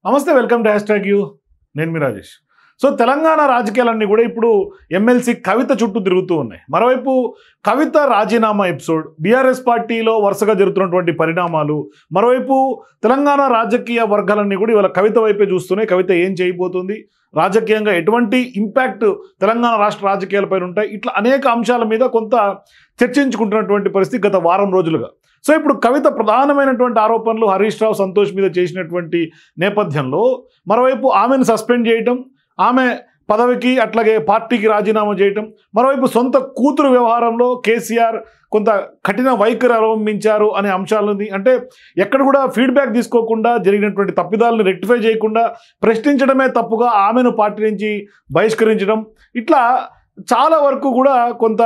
నమస్తే, welcome to #you. నేను మీ Rajesh. So Telangana రాజకీయాలన్నీ కూడా ఇప్పుడు ఎమ్మెల్సీ కవిత చుట్టూ తిరుగుతూ ఉన్నాయి. మరోవైపు కవిత రాజీనామా ఎపిసోడ్, బీఆర్ఎస్ పార్టీలో వరుసగా జరుగుతున్నటువంటి పరిణామాలు, మరోవైపు తెలంగాణ రాజకీయ వర్గాలన్నీ కూడా ఇవాళ కవిత వైపే చూస్తున్నాయి. కవిత ఏం చేయబోతుంది, రాజకీయంగా ఎటువంటి ఇంపాక్ట్ తెలంగాణ రాష్ట్ర రాజకీయాలపై ఉంటాయి, ఇట్లా అనేక అంశాల మీద కొంత చర్చించుకుంటున్నటువంటి పరిస్థితి గత వారం రోజులుగా. సో ఇప్పుడు కవిత ప్రధానమైనటువంటి ఆరోపణలు హరీష్ రావు, సంతోష్ మీద చేసినటువంటి నేపథ్యంలో మరోవైపు ఆమెను సస్పెండ్ చేయటం, ఆమె పదవికి అట్లాగే పార్టీకి రాజీనామా చేయటం, మరోవైపు సొంత కూతురు వ్యవహారంలో కేసీఆర్ కొంత కఠిన వైఖరి అవలంబించారు అనే అంశాలని, అంటే ఎక్కడ కూడా ఫీడ్బ్యాక్ తీసుకోకుండా జరిగినటువంటి తప్పిదాలను రెక్టిఫై చేయకుండా ప్రశ్నించడమే తప్పుగా ఆమెను పార్టీ నుంచి బహిష్కరించడం, ఇట్లా చాలా వరకు కూడా కొంత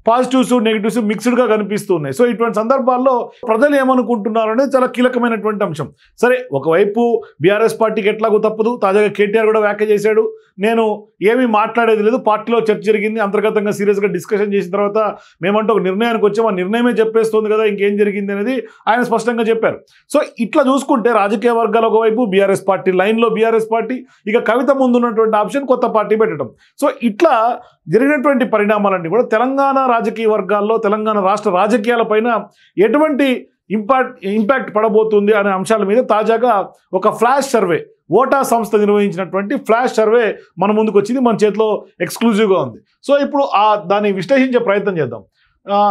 పాజిటివ్స్ నెగిటివ్స్ మిక్స్డ్గా కనిపిస్తూ ఉన్నాయి. సో ఇటువంటి సందర్భాల్లో ప్రజలు ఏమనుకుంటున్నారు అనేది చాలా కీలకమైనటువంటి అంశం. సరే, ఒకవైపు బీఆర్ఎస్ పార్టీకి ఎట్లాగో తప్పదు, తాజాగా కేటీఆర్ కూడా వ్యాఖ్య చేశాడు, నేను ఏమీ మాట్లాడేది లేదు, పార్టీలో చర్చ జరిగింది, అంతర్గతంగా సీరియస్గా డిస్కషన్ చేసిన తర్వాత మేమంటూ ఒక నిర్ణయానికి వచ్చాం, ఆ నిర్ణయమే చెప్పేస్తుంది కదా ఇంకేం జరిగింది అనేది ఆయన స్పష్టంగా చెప్పారు. సో ఇట్లా చూసుకుంటే రాజకీయ వర్గాలు ఒకవైపు బీఆర్ఎస్ పార్టీ, లైన్లో బీఆర్ఎస్ పార్టీ, ఇక కవిత ముందున్నటువంటి ఆప్షన్ కొత్త పార్టీ పెట్టడం. సో ఇట్లా జరిగినటువంటి పరిణామాలన్నీ కూడా తెలంగాణ రాజకీయ వర్గాల్లో తెలంగాణ రాష్ట్ర రాజకీయాలపైన ఎటువంటి ఇంపాక్ట్ పడబోతుంది అనే అంశాల మీద తాజాగా ఒక ఫ్లాష్ సర్వే, ఓటా సంస్థ నిర్వహించినటువంటి ఫ్లాష్ సర్వే మన ముందుకు వచ్చింది, మన చేతిలో ఎక్స్క్లూజివ్గా ఉంది. సో ఇప్పుడు దాన్ని విశ్లేషించే ప్రయత్నం చేద్దాం.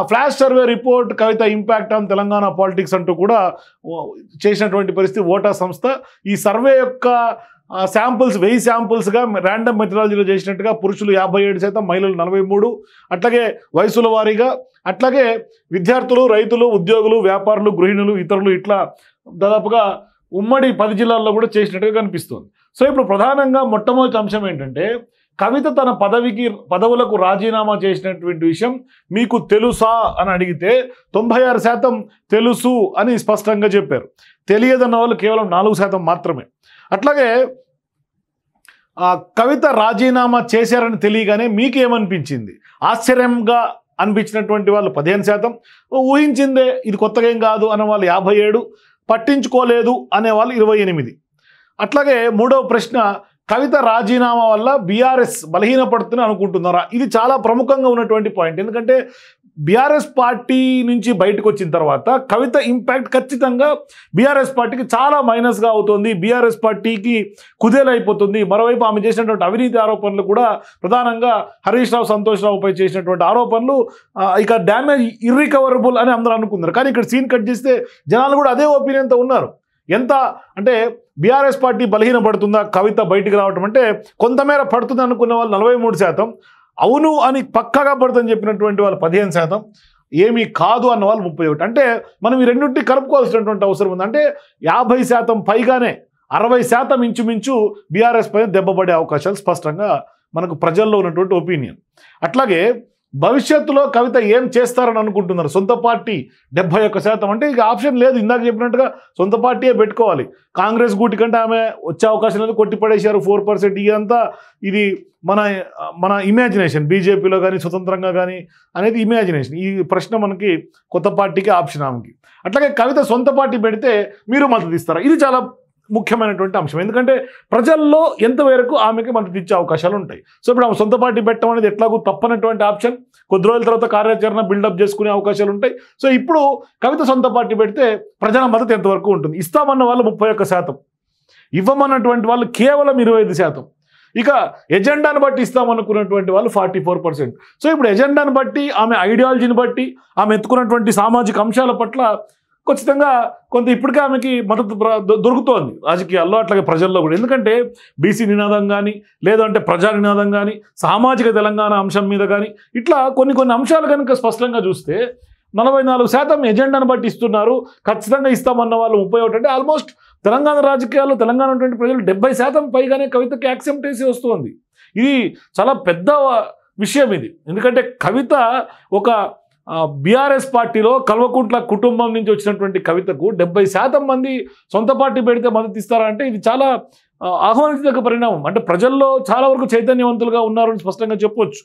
Flash survey report Kavitha impact on Telangana politics అంటూ కూడా చేసినటువంటి పరిస్థితి ఓటా సంస్థ. ఈ సర్వే యొక్క శాంపుల్స్ 1000 శాంపుల్స్గా ర్యాండమ్ మెథడాలజీలో చేసినట్టుగా పురుషులు 57%, మహిళలు 43%, అట్లాగే వయసుల వారీగా, అట్లాగే విద్యార్థులు, రైతులు, ఉద్యోగులు, వ్యాపారులు, గృహిణులు, ఇతరులు, ఇట్లా దాదాపుగా ఉమ్మడి 10 జిల్లాల్లో కూడా చేసినట్టుగా కనిపిస్తుంది. సో ఇప్పుడు ప్రధానంగా మొట్టమొదటి అంశం ఏంటంటే, కవిత తన పదవులకు రాజీనామా చేసినటువంటి విషయం మీకు తెలుసా అని అడిగితే 96% తెలుసు అని స్పష్టంగా చెప్పారు. తెలియదన్న వాళ్ళు కేవలం 4% మాత్రమే. అట్లాగే కవిత రాజీనామా చేశారని తెలియగానే మీకేమనిపించింది, ఆశ్చర్యంగా అనిపించినటువంటి వాళ్ళు 15%, ఊహించిందే ఇది కొత్తగా ఏం కాదు అనే వాళ్ళు 57%, పట్టించుకోలేదు అనేవాళ్ళు 28%. అట్లాగే మూడవ ప్రశ్న, కవిత రాజీనామా వల్ల బీఆర్ఎస్ బలహీనపడుతుందని అనుకుంటున్నారా? ఇది చాలా ప్రముఖంగా ఉన్నటువంటి పాయింట్. ఎందుకంటే బీఆర్ఎస్ పార్టీ నుంచి బయటకు వచ్చిన తర్వాత కవిత ఇంపాక్ట్ ఖచ్చితంగా బీఆర్ఎస్ పార్టీకి చాలా మైనస్గా అవుతుంది, బీఆర్ఎస్ పార్టీకి కుదేలైపోతుంది. మరోవైపు ఆమె చేసినటువంటి అవినీతి ఆరోపణలు కూడా, ప్రధానంగా హరీష్ రావు, సంతోష్ రావుపై చేసినటువంటి ఆరోపణలు ఇక డ్యామేజ్ ఇర్రికవరబుల్ అని అందరూ అనుకున్నారు. కానీ ఇక్కడ సీన్ కట్ చేస్తే జనాలు కూడా అదే ఒపీనియన్తో ఉన్నారు. ఎంత అంటే బీఆర్ఎస్ పార్టీ బలహీనపడుతుందా కవిత బయటికి రావటం అంటే, కొంతమేర పడుతుంది అనుకున్న వాళ్ళు 43%, అవును అని పక్కాగా పడుతుందని చెప్పినటువంటి వాళ్ళు 15%, ఏమీ కాదు అన్న వాళ్ళు 31%. అంటే మనం ఈ రెండింటిని కలుపుకోవాల్సినటువంటి అవసరం ఉంది. అంటే 50% పైగానే 60% ఇంచుమించు బీఆర్ఎస్ పైన దెబ్బపడే అవకాశాలు స్పష్టంగా మనకు ప్రజల్లో ఉన్నటువంటి ఒపీనియన్. అట్లాగే భవిష్యత్తులో కవిత ఏం చేస్తారని అనుకుంటున్నారు? సొంత పార్టీ 71%, అంటే ఇక ఆప్షన్ లేదు. ఇందాక చెప్పినట్టుగా సొంత పార్టీయే పెట్టుకోవాలి. కాంగ్రెస్ గూటి కంటే ఆమె వచ్చే అవకాశం లేదు, కొట్టిపడేశారు 4%. ఇదంతా ఇది మన ఇమాజినేషన్, బీజేపీలో కానీ స్వతంత్రంగా కానీ అనేది ఇమాజినేషన్. ఈ ప్రశ్న మనకి కొత్త పార్టీకి ఆప్షన్ ఆమెకి. అట్లాగే కవిత సొంత పార్టీ పెడితే మీరు మద్దతు ఇస్తారా? ఇది చాలా ముఖ్యమైనటువంటి అంశం. ఎందుకంటే ప్రజల్లో ఎంతవరకు ఆమెకి మద్దతు ఇచ్చే అవకాశాలు ఉంటాయి. సో ఇప్పుడు ఆమె సొంత పార్టీ పెట్టడం అనేది ఎట్లాగూ తప్పనటువంటి ఆప్షన్. కొద్ది రోజుల తర్వాత కార్యాచరణ బిల్డప్ చేసుకునే అవకాశాలు ఉంటాయి. సో ఇప్పుడు కవిత సొంత పార్టీ పెడితే ప్రజల మద్దతు ఎంతవరకు ఉంటుంది? ఇస్తామన్న వాళ్ళు 31%, ఇవ్వమన్నటువంటి వాళ్ళు కేవలం 25%, ఇక ఎజెండాను బట్టి ఇస్తామనుకున్నటువంటి వాళ్ళు 44%. సో ఇప్పుడు ఎజెండాను బట్టి, ఆమె ఐడియాలజీని బట్టి, ఆమె ఎత్తుకున్నటువంటి సామాజిక అంశాల పట్ల ఖచ్చితంగా కొంత ఇప్పటికే ఆమెకి మద్దతు దొరుకుతోంది రాజకీయాల్లో, అట్లాగే ప్రజల్లో కూడా. ఎందుకంటే బీసీ నినాదం కానీ, లేదంటే ప్రజా నినాదం కానీ, సామాజిక తెలంగాణ అంశం మీద కానీ, ఇట్లా కొన్ని అంశాలు కనుక స్పష్టంగా చూస్తే 44% ఎజెండాను బట్టి ఇస్తున్నారు, ఖచ్చితంగా ఇస్తామన్న వాళ్ళు 31%. అంటే ఆల్మోస్ట్ తెలంగాణ రాజకీయాల్లో తెలంగాణ ఉన్నటువంటి ప్రజలు 70% పైగానే కవితకి యాక్సెప్ట్ చేసి వస్తుంది. ఇది చాలా పెద్ద విషయం ఇది. ఎందుకంటే కవిత ఒక బీఆర్ఎస్ పార్టీలో కల్వకుంట్ల కుటుంబం నుంచి వచ్చినటువంటి కవితకు 70% మంది సొంత పార్టీ పెడితే మద్దతు ఇస్తారంటే ఇది చాలా ఆహ్వానించదగ్గ పరిణామం. అంటే ప్రజల్లో చాలా వరకు చైతన్యవంతులుగా ఉన్నారు అని స్పష్టంగా చెప్పొచ్చు.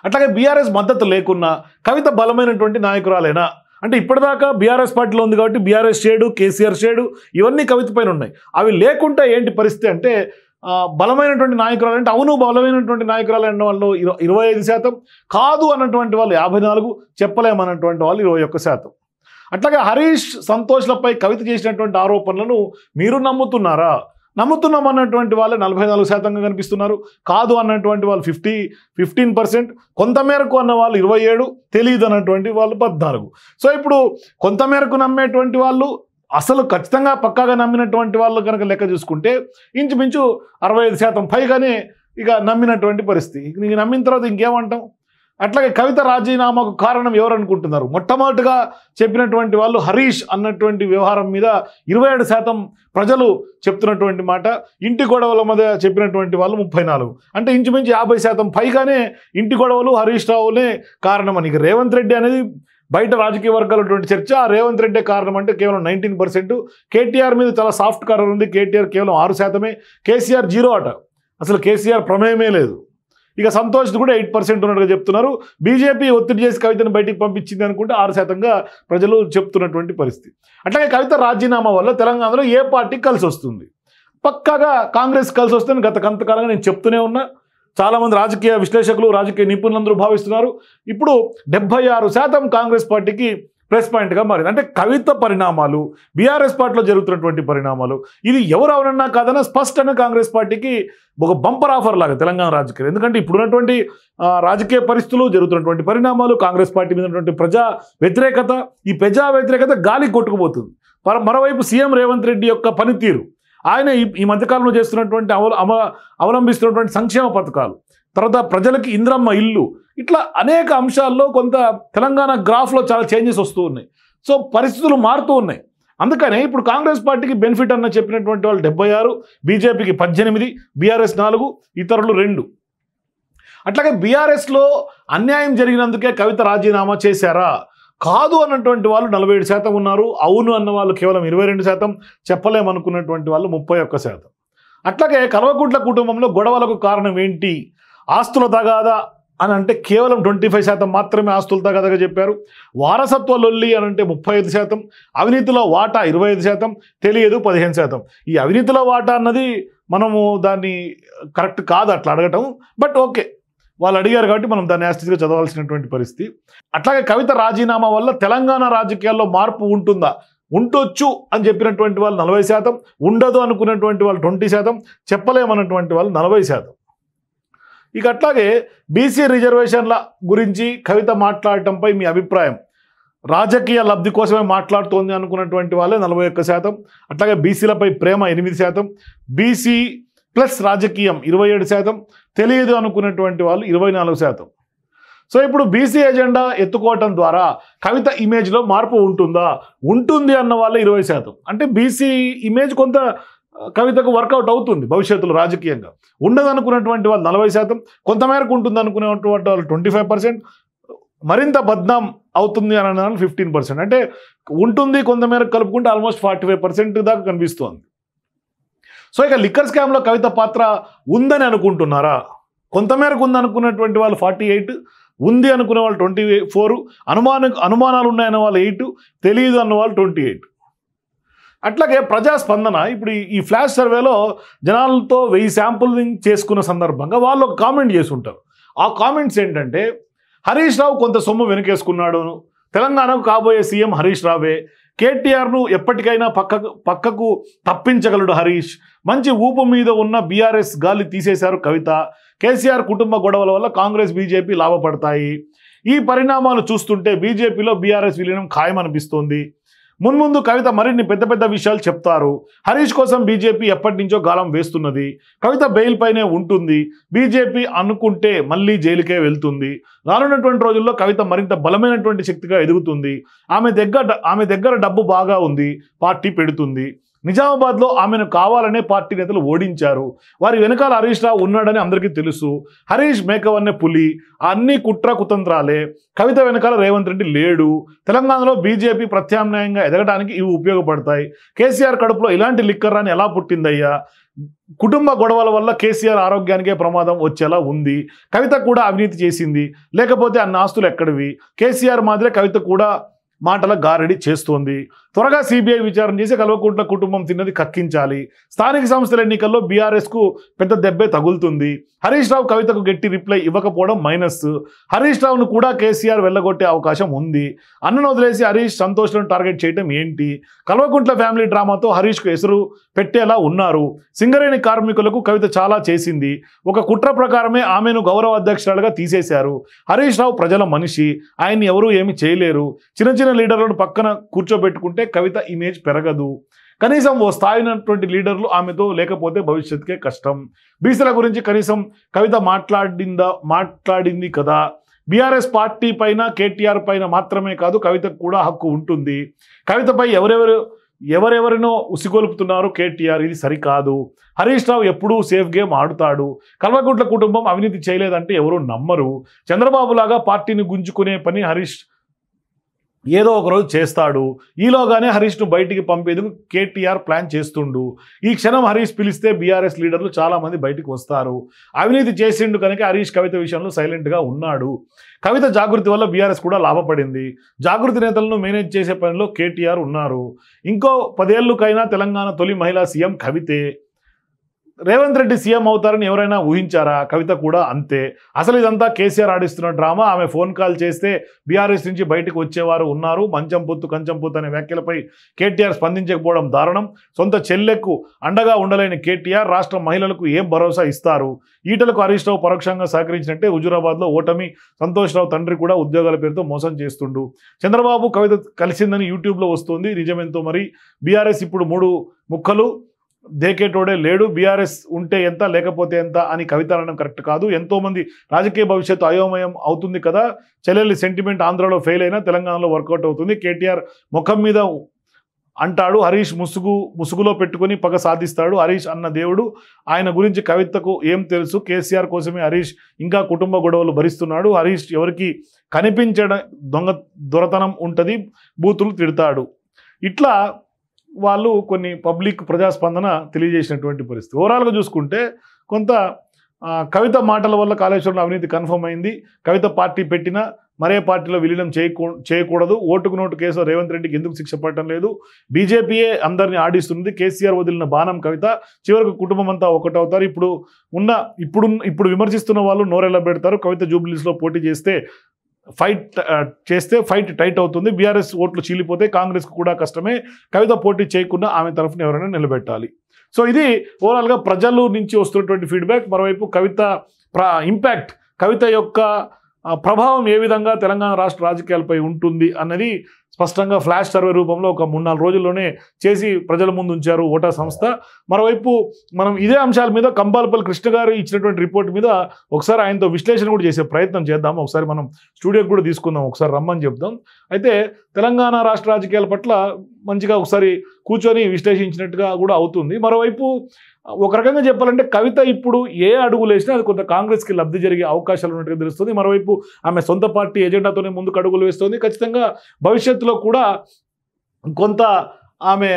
అట్లాగే బీఆర్ఎస్ మద్దతు లేకున్నా కవిత బలమైనటువంటి నాయకురాలేనా అంటే ఇప్పటిదాకా బీఆర్ఎస్ పార్టీలో ఉంది కాబట్టి బీఆర్ఎస్ షేడు, కేసీఆర్ షేడు ఇవన్నీ కవిత పైన ఉన్నాయి. అవి లేకుండా ఏంటి పరిస్థితి అంటే బలమైనటువంటి నాయకురాలు అంటే అవును బలమైనటువంటి నాయకురాలు అన్న వాళ్ళు 25%, కాదు అన్నటువంటి వాళ్ళు 54%, చెప్పలేమన్నటువంటి వాళ్ళు 21%. అట్లాగే హరీష్ సంతోష్లపై కవిత చేసినటువంటి ఆరోపణలను మీరు నమ్ముతున్నారా? నమ్ముతున్నామన్నటువంటి వాళ్ళే 44%గా కనిపిస్తున్నారు. కాదు అన్నటువంటి వాళ్ళు 15%, కొంతమేరకు అన్న వాళ్ళు 27%, తెలియదు అన్నటువంటి వాళ్ళు 14%. సో ఇప్పుడు కొంతమేరకు నమ్మేటువంటి వాళ్ళు, అసలు ఖచ్చితంగా పక్కాగా నమ్మినటువంటి వాళ్ళు కనుక లెక్క చూసుకుంటే ఇంచుమించు 65% పైగానే ఇక నమ్మినటువంటి పరిస్థితి. నీకు నమ్మిన తర్వాత ఇంకేమంటాం? అట్లాగే కవిత రాజీనామాకు కారణం ఎవరు అనుకుంటున్నారు? మొట్టమొదటిగా చెప్పినటువంటి వాళ్ళు హరీష్ అన్నటువంటి వ్యవహారం మీద 27% ప్రజలు చెప్తున్నటువంటి మాట. ఇంటి గొడవల మధ్య చెప్పినటువంటి వాళ్ళు 34%. అంటే ఇంచుమించు 50% పైగానే ఇంటి గొడవలు హరీష్ రావులే కారణమని. ఇక రేవంత్ రెడ్డి అనేది బయట రాజకీయ వర్గాలటువంటి చర్చ. రేవంత్ రెడ్డి కారణం అంటే కేవలం 19%. కేటీఆర్ మీద చాలా సాఫ్ట్ కార్నర్ ఉంది. కేటీఆర్ కేవలం 6%. కేసీఆర్ 0 అట. అసలు కేసీఆర్ ప్రమేయమే లేదు. ఇక సంతోష్ కూడా 8% ఉన్నట్టుగా చెప్తున్నారు. బీజేపీ ఒత్తిడి చేసి కవితను బయటికి పంపించింది అనుకుంటే 6%గా ప్రజలు చెప్తున్నటువంటి పరిస్థితి. అట్లాగే కవిత రాజీనామా వల్ల తెలంగాణలో ఏ పార్టీ కలిసి వస్తుంది? పక్కాగా కాంగ్రెస్ కలిసి వస్తుందని గత కొంతకాలంగా నేను చెప్తూనే ఉన్నా. చాలామంది రాజకీయ విశ్లేషకులు, రాజకీయ నిపుణులందరూ భావిస్తున్నారు. ఇప్పుడు 76% కాంగ్రెస్ పార్టీకి ప్లస్ పాయింట్గా మారింది. అంటే కవిత పరిణామాలు, బీఆర్ఎస్ పార్టీలో జరుగుతున్నటువంటి పరిణామాలు, ఇది ఎవరు ఎవరన్నా కాదన్నా స్పష్టంగా కాంగ్రెస్ పార్టీకి ఒక బంపర్ ఆఫర్ లాగా తెలంగాణ రాజకీయాలు. ఎందుకంటే ఇప్పుడున్నటువంటి రాజకీయ పరిస్థితులు, జరుగుతున్నటువంటి పరిణామాలు, కాంగ్రెస్ పార్టీ మీద ఉన్నటువంటి ప్రజా వ్యతిరేకత, ఈ ప్రజా వ్యతిరేకత గాలి కొట్టుకుపోతుంది. మరోవైపు సీఎం రేవంత్ రెడ్డి యొక్క పనితీరు, ఆయన ఈ మధ్యకాలంలో చేస్తున్నటువంటి అవలంబిస్తున్నటువంటి సంక్షేమ పథకాలు, తర్వాత ప్రజలకి ఇంద్రమ్మ ఇల్లు, ఇట్లా అనేక అంశాల్లో కొంత తెలంగాణ గ్రాఫ్లో చాలా చేంజెస్ వస్తూ ఉన్నాయి. సో పరిస్థితులు మారుతూ ఉన్నాయి. అందుకనే ఇప్పుడు కాంగ్రెస్ పార్టీకి బెనిఫిట్ అన్న చెప్పినటువంటి వాళ్ళు 76, బీజేపీకి 18, బీఆర్ఎస్ 4, ఇతరులు 2. అట్లాగే బీఆర్ఎస్లో అన్యాయం జరిగినందుకే కవిత రాజీనామా చేశారా? కాదు అన్నటువంటి వాళ్ళు 47% ఉన్నారు. అవును అన్న వాళ్ళు కేవలం 22%, చెప్పలేమనుకున్నటువంటి వాళ్ళు 31%. అట్లాగే కల్వకుంట్ల కుటుంబంలో గొడవలకు కారణం ఏంటి? ఆస్తుల తగాదా అని అంటే కేవలం 25% మాత్రమే ఆస్తుల తగాదాగా చెప్పారు. వారసత్వ లొల్లి అని అంటే 35%, అవినీతిలో వాటా 25%, తెలియదు 15%. ఈ అవినీతిలో వాటా అన్నది మనము దాన్ని కరెక్ట్ కాదు అట్లా అడగటం. బట్ ఓకే, వాళ్ళు అడిగారు కాబట్టి మనం దాన్ని యాస్టిస్గా చదవాల్సినటువంటి పరిస్థితి. అట్లాగే కవిత రాజీనామా వల్ల తెలంగాణ రాజకీయాల్లో మార్పు ఉంటుందా? ఉండొచ్చు అని చెప్పినటువంటి వాళ్ళు 40%, ఉండదు అనుకున్నటువంటి వాళ్ళు 20%, చెప్పలేమన్నటువంటి వాళ్ళు 40%. ఇక అట్లాగే బీసీ రిజర్వేషన్ల గురించి కవిత మాట్లాడటంపై మీ అభిప్రాయం? రాజకీయ లబ్ధి కోసమే మాట్లాడుతోంది అనుకున్నటువంటి వాళ్ళే 41%. అట్లాగే బీసీలపై ప్రేమ 8%, బీసీ ప్లస్ రాజకీయం 27%, తెలియదు అనుకున్నటువంటి వాళ్ళు 24%. సో ఇప్పుడు బీసీ ఎజెండా ఎత్తుకోవటం ద్వారా కవిత ఇమేజ్లో మార్పు ఉంటుందా? ఉంటుంది అన్న వాళ్ళే 20%. అంటే బీసీ ఇమేజ్ కొంత కవితకు వర్కౌట్ అవుతుంది భవిష్యత్తులో రాజకీయంగా. ఉండదు అనుకున్నటువంటి వాళ్ళు 40%, కొంతమేరకు ఉంటుంది అనుకునేటువంటి వాళ్ళు 25%, మరింత బద్నాం అవుతుంది అని అన్న 15%. అంటే ఉంటుంది కొంతమేరకు కలుపుకుంటే ఆల్మోస్ట్ 45% దాకా కనిపిస్తోంది. సో ఇక లిక్కర్ స్కామ్లో కవిత పాత్ర ఉందని అనుకుంటున్నారా? కొంతమేరకు ఉందనుకున్నటువంటి వాళ్ళు 48, ఉంది అనుకునే వాళ్ళు 24, అనుమానాలు ఉన్నాయన్న వాళ్ళు 8, తెలియదు అన్న వాళ్ళు 28. అట్లాగే ప్రజాస్పందన ఇప్పుడు ఈ ఫ్లాష్ సర్వేలో జనాలతో 1000 శాంపులింగ్ చేసుకున్న సందర్భంగా వాళ్ళు ఒక కామెంట్ చేసి ఉంటారు. ఆ కామెంట్స్ ఏంటంటే, హరీష్ రావు కొంత సొమ్ము వెనకేసుకున్నాడు, తెలంగాణకు కాబోయే సీఎం హరీష్ రావే, కేటీఆర్ను ఎప్పటికైనా పక్కకు తప్పించగలడు హరీష్, మంచి ఊపు మీద ఉన్న బీఆర్ఎస్ గాలి తీసేశారు కవిత, కేసీఆర్ కుటుంబ గొడవల వల్ల కాంగ్రెస్ బీజేపీ లాభపడతాయి, ఈ పరిణామాలు చూస్తుంటే బీజేపీలో బీఆర్ఎస్ విలీనం ఖాయమనిపిస్తోంది, మున్ముందు కవిత మరిన్ని పెద్ద పెద్ద విషయాలు చెప్తారు, హరీష్ కోసం బీజేపీ ఎప్పటి నుంచో గాలం వేస్తున్నది, కవిత బెయిల్ పైనే ఉంటుంది, బీజేపీ అనుకుంటే మళ్ళీ జైలుకే వెళ్తుంది, రానున్నటువంటి రోజుల్లో కవిత మరింత బలమైనటువంటి శక్తిగా ఎదుగుతుంది, ఆమె దగ్గర డబ్బు బాగా ఉంది, పార్టీ పెడుతుంది, నిజామాబాద్లో ఆమెను కావాలనే పార్టీ నేతలు ఓడించారు, వారి వెనకాల హరీష్ రావు ఉన్నాడని అందరికీ తెలుసు, హరీష్ మేకవన్నే పులి, అన్ని కుట్ర కుతంత్రాలే, కవిత వెనకాల రేవంత్ రెడ్డి లేడు, తెలంగాణలో బీజేపీ ప్రత్యామ్నాయంగా ఎదగడానికి ఇవి ఉపయోగపడతాయి, కేసీఆర్ కడుపులో ఇలాంటి లిక్కర్ రాని ఎలా పుట్టిందయ్యా, కుటుంబ గొడవల వల్ల కేసీఆర్ ఆరోగ్యానికే ప్రమాదం వచ్చేలా ఉంది, కవిత కూడా అవినీతి చేసింది, లేకపోతే అన్ని ఆస్తులు ఎక్కడివి, కేసీఆర్ మాదిరే కవిత కూడా మాటల గారడి చేస్తోంది. త్వరగా సిబిఐ విచారణ చేసి కల్వకుంట్ల కుటుంబం తిన్నది కక్కించాలి. స్థానిక సంస్థల ఎన్నికల్లో బీఆర్ఎస్కు పెద్ద దెబ్బే తగులుతుంది. హరీష్ రావు కవితకు గట్టి రిప్లై ఇవ్వకపోవడం మైనస్. హరీష్ రావును కూడా కేసీఆర్ వెళ్ళగొట్టే అవకాశం ఉంది. అన్నను వదిలేసి హరీష్ సంతోష్లను టార్గెట్ చేయడం ఏంటి? కల్వకుంట్ల ఫ్యామిలీ డ్రామాతో హరీష్కు ఎసురు పెట్టేలా ఉన్నారు. సింగరేణి కార్మికులకు కవిత చాలా చేసింది. ఒక కుట్ర ప్రకారమే ఆమెను గౌరవ అధ్యక్షురాలుగా తీసేశారు. హరీష్ రావు ప్రజల మనిషి, ఆయన్ని ఎవరూ ఏమి చేయలేరు. చిన్న చిన్న లీడర్లను పక్కన కూర్చోబెట్టుకుంటే కవిత ఇమేజ్ పెరగదు. కనీసం ఓ స్థాయి ఉన్నటువంటి లీడర్లు ఆమెతో లేకపోతే భవిష్యత్తుకే కష్టం. బీసీల గురించి కనీసం కవిత మాట్లాడింది కదా. బీఆర్ఎస్ పార్టీ పైన కేటీఆర్ పైన మాత్రమే కాదు, కవితకు కూడా హక్కు ఉంటుంది. కవితపై ఎవరెవరినో ఉసిగొలుపుతున్నారు కేటీఆర్, ఇది సరికాదు. హరీష్ రావు ఎప్పుడూ సేఫ్ గేమ్ ఆడుతాడు. కల్వకుంట్ల కుటుంబం అవినీతి చేయలేదంటే ఎవరూ నమ్మరు. చంద్రబాబు లాగా పార్టీని గుంజుకునే పని హరీష్ ఏదో ఒకరోజు చేస్తాడు. ఈలోగానే హరీష్ను బయటికి పంపేందుకు కేటీఆర్ ప్లాన్ చేస్తుండు. ఈ క్షణం హరీష్ పిలిస్తే బీఆర్ఎస్ లీడర్లు చాలామంది బయటికి వస్తారు. అవినీతి చేసిండు కనుక హరీష్ కవిత విషయంలో సైలెంట్గా ఉన్నాడు. కవిత జాగృతి వల్ల బీఆర్ఎస్ కూడా లాభపడింది. జాగృతి నేతలను మేనేజ్ చేసే పనిలో కేటీఆర్ ఉన్నారు. ఇంకో 10 ఏళ్లకైనా తెలంగాణ తొలి మహిళా సీఎం కవితే. రేవంత్ రెడ్డి సీఎం అవుతారని ఎవరైనా ఊహించారా? కవిత కూడా అంతే. అసలు ఇదంతా కేసీఆర్ ఆడిస్తున్న డ్రామా. ఆమె ఫోన్ కాల్ చేస్తే బీఆర్ఎస్ నుంచి బయటకు వచ్చేవారు ఉన్నారు. మంచం పొత్తు కంచం పొత్తు అనే వ్యాఖ్యలపై కేటీఆర్ స్పందించకపోవడం దారుణం. సొంత చెల్లెకు అండగా ఉండలేని కేటీఆర్ రాష్ట్ర మహిళలకు ఏం భరోసా ఇస్తారు? ఈటలకు హరీష్ రావు పరోక్షంగా సహకరించినట్టే హుజూరాబాద్లో ఓటమి. సంతోష్ రావు తండ్రి కూడా ఉద్యోగాల పేరుతో మోసం చేస్తుండు. చంద్రబాబు కవిత కలిసిందని యూట్యూబ్లో వస్తుంది. నిజమెంతో మరి? బీఆర్ఎస్ ఇప్పుడు 3 ముక్కలు, దేకేటోడే లేడు. బీఆర్ఎస్ ఉంటే ఎంత లేకపోతే ఎంత అని కవిత అనడం కరెక్ట్ కాదు. ఎంతోమంది రాజకీయ భవిష్యత్తు అయోమయం అవుతుంది కదా. చెల్లెలి సెంటిమెంట్ ఆంధ్రలో ఫెయిల్ అయినా తెలంగాణలో వర్కౌట్ అవుతుంది. కేటీఆర్ ముఖం మీద అంటాడు, హరీష్ ముసుగులో పెట్టుకుని పగ సాధిస్తాడు. హరీష్ అన్న దేవుడు, ఆయన గురించి కవితకు ఏం తెలుసు? కేసీఆర్ కోసమే హరీష్ ఇంకా కుటుంబ గొడవలు భరిస్తున్నాడు. హరీష్ ఎవరికి కనిపించడం దొరతనం ఉంటుంది, బూతులు తిడతాడు. ఇట్లా వాళ్ళు కొన్ని పబ్లిక్ ప్రజాస్పందన తెలియజేసినటువంటి పరిస్థితి. ఓవరాల్గా చూసుకుంటే కొంత కవిత మాటల వల్ల కాళేశ్వరంలో అవినీతి కన్ఫర్మ్ అయింది. కవిత పార్టీ పెట్టినా మరే పార్టీలో విలీనం చేయకూడదు. ఓటుకు నోటు కేసులో రేవంత్ రెడ్డికి ఎందుకు శిక్ష పడటం లేదు? బీజేపీయే అందరినీ ఆడిస్తుంది. కేసీఆర్ వదిలిన బాణం కవిత. చివరకు కుటుంబం అంతా ఒకటవుతారు. ఇప్పుడు విమర్శిస్తున్న వాళ్ళు నోరెళ్ళ పెడతారు. కవిత జూబ్లీస్లో పోటీ చేస్తే ఫైట్ టైట్ అవుతుంది. బీఆర్ఎస్ ఓట్లు చీలిపోతే కాంగ్రెస్కు కూడా కష్టమే. కవిత పోటీ చేయకుండా ఆమె తరఫున ఎవరైనా నిలబెట్టాలి. సో ఇది ఓవరాల్గా ప్రజల నుంచి వస్తున్నటువంటి ఫీడ్బ్యాక్. మరోవైపు కవిత ఇంపాక్ట్, కవిత యొక్క ప్రభావం ఏ విధంగా తెలంగాణ రాష్ట్ర రాజకీయాలపై ఉంటుంది అన్నది స్పష్టంగా ఫ్లాష్ సర్వే రూపంలో ఒక 3-4 రోజుల్లోనే చేసి ప్రజల ముందు ఉంచారు ఓటా సంస్థ. మరోవైపు మనం ఇదే అంశాల మీద కంబాలపల్లి కృష్ణ గారు ఇచ్చినటువంటి రిపోర్ట్ మీద ఒకసారి ఆయనతో విశ్లేషణ కూడా చేసే ప్రయత్నం చేద్దాము. ఒకసారి మనం స్టూడియోకి కూడా తీసుకుందాం, ఒకసారి రమ్మని చెప్దాం. అయితే తెలంగాణ రాష్ట్ర రాజకీయాల పట్ల మంచిగా ఒకసారి కూర్చొని విశ్లేషించినట్టుగా కూడా అవుతుంది. మరోవైపు ఒక రకంగా చెప్పాలంటే కవిత ఇప్పుడు ఏ అడుగులు వేసినా అది కొంత కాంగ్రెస్కి లబ్ధి జరిగే అవకాశాలు ఉన్నట్టుగా తెలుస్తుంది. మరోవైపు ఆమె సొంత పార్టీ ఎజెండాతోనే ముందుకు అడుగులు వేస్తుంది. ఖచ్చితంగా భవిష్యత్తులో కూడా కొంత ఆమె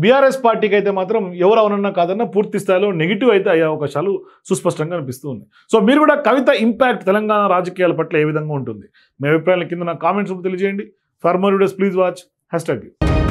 బీఆర్ఎస్ పార్టీకి అయితే మాత్రం ఎవరు అవునన్నా కాదన్నా పూర్తి స్థాయిలో నెగిటివ్ అయితే అయ్యే అవకాశాలు సుస్పష్టంగా అనిపిస్తుంది. సో మీరు కూడా కవిత ఇంపాక్ట్ తెలంగాణ రాజకీయాల పట్ల ఏ విధంగా ఉంటుంది? మీ అభిప్రాయాల కింద నా కామెంట్స్ తెలియజేయండి. For more videos please watch #.